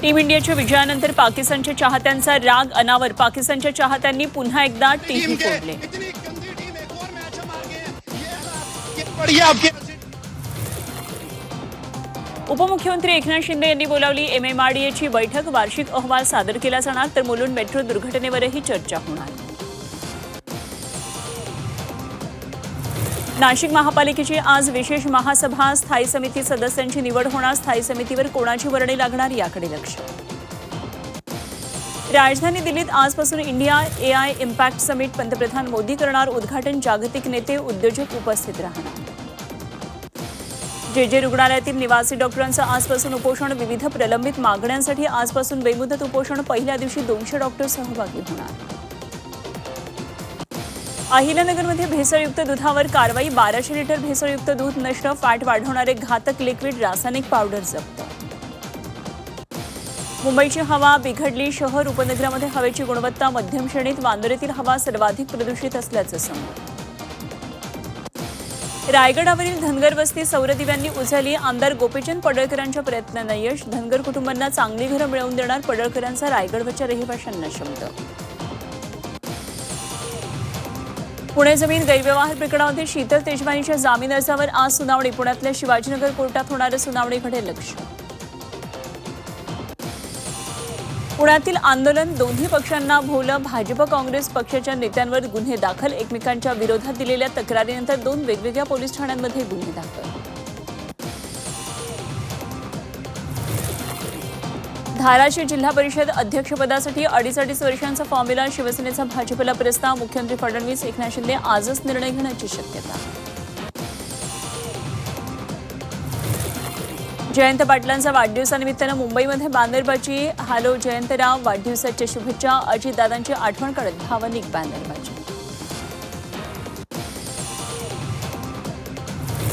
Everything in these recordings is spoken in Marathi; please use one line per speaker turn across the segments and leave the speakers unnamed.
टीम इंडियाच्या विजयानंतर पाकिस्तानच्या चाहत्यांचा राग अनावर. पाकिस्तानच्या चाहत्यांनी पुन्हा एकदा टीव्ही फोडले. उपमुख्यमंत्री एकनाथ शिंदे यांनी बोलावली MMRDAची बैठक. वार्षिक अहवाल सादर केला जाणार, तर मुलुंड मेट्रो दुर्घटनेवरही चर्चा होणार. नाशिक महापालिकेची आज विशेष महासभा. स्थायी समिती सदस्यांची निवड होणार. स्थायी समितीवर कोणाची वर्णी लागणार याकडे लक्ष. राजधानी दिल्लीत आजपासून इंडिया AI इम्पॅक्ट समिट. पंतप्रधान मोदी करणार उद्घाटन. जागतिक नेते उद्योजक उपस्थित राहणार. JJ रुग्णालयातील निवासी डॉक्टरांचं आजपासून उपोषण. विविध प्रलंबित मागण्यांसाठी आजपासून बेमुदत उपोषण. पहिल्या दिवशी 200 डॉक्टर सहभागी होणार. अहिल्यानगरमध्ये भेसळयुक्त दुधावर कारवाई. 1200 लिटर भेसळयुक्त दूध नष्ट. फॅट वाढवणारे घातक लिक्विड रासायनिक पावडर जप्त. मुंबईची हवा बिघडली. शहर उपनगरामध्ये हवेची गुणवत्ता मध्यम श्रेणीत. वांद्र्यातील हवा सर्वाधिक प्रदूषित असल्याचं समोर. रायगडावरील धनगर वस्ती सौरदिव्यांनी उजळली. आमदार गोपीचंद पडळकरांच्या प्रयत्नांना यश. धनगर कुटुंबांना चांगली घरं मिळवून देणार. पडळकरांचा रायगडवरच्या रहिवाशांना शब्द. पुणे जमीन गैरव्यवहार प्रकरणामध्ये शीतल तेजवानीच्या जामीन अर्जावर आज सुनावणी. पुण्यातल्या शिवाजीनगर कोर्टात होणाऱ्या सुनावणीकडे लक्ष. पुण्यातील आंदोलन. दोन्ही पक्षांना भोवलं. भाजप काँग्रेस पक्षाच्या नेत्यांवर गुन्हे दाखल. एकमेकांच्या विरोधात दिलेल्या तक्रारीनंतर 2 वेगवेगळ्या पोलीस ठाण्यांमध्ये गुन्हे दाखल. धाराशिव जिल्हा परिषद अध्यक्षपदासाठी 2.5 वर्षांचा फॉर्म्युला. शिवसेनेचा भाजपला प्रस्ताव. मुख्यमंत्री फडणवीस एकनाथ शिंदे आजच निर्णय घेण्याची शक्यता. जयंत पाटलांचा वाढदिवसानिमित्तानं मुंबईमध्ये बॅनरबाजी. हॅलो जयंतराव, वाढदिवसाच्या शुभेच्छा. अजितदादांची आठवण काढत भावनिक बॅनरबाजी.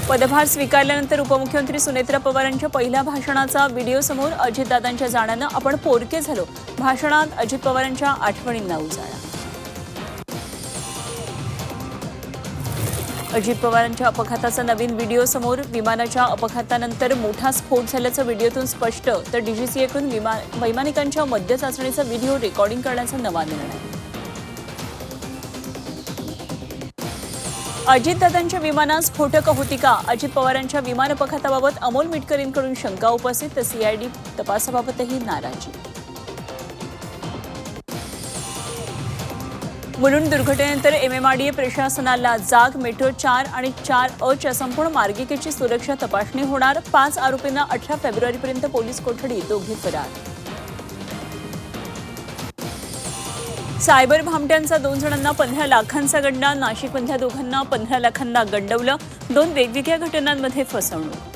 पदभार स्वीकारल्यानंतर उपमुख्यमंत्री सुनेत्रा पवारांच्या पहिल्या भाषणाचा व्हिडिओ समोर. अजितदादांच्या जाण्यानं आपण पोरके झालो. भाषणात अजित पवारांच्या आठवणींना उजाळा. अजित पवारांच्या अपघाताचा नवीन व्हिडिओ समोर. विमानाच्या अपघातानंतर मोठा स्फोट झाल्याचं व्हिडिओतून स्पष्ट. तर DGCAकडून वैमानिकांच्या मद्य चाचणीचा व्हिडिओ रेकॉर्डिंग करण्याचा नवा निर्णय. अजितदादांच्या विमानात स्फोटकं होती का? अजित पवारांच्या विमान अपघाताबाबत अमोल मिटकरींकडून शंका उपस्थित. तर CID तपासाबाबतही नाराजी. मुलुंड दुर्घटनेनंतर MMRDA प्रशासनाला जाग. मेट्रो 4 आणि 4A संपूर्ण मार्गिकेची सुरक्षा तपासणी होणार. 5 आरोपींना 18 फेब्रुवारीपर्यंत पोलीस कोठडी. दोघे फरार. सायबर भामट्यांचा 2 जणांना 15 लाखांचा गंडा. नाशिकमधल्या दोघांना 15 लाखांना गंडवलं. 2 वेगवेगळ्या घटनांमध्ये फसवणूक.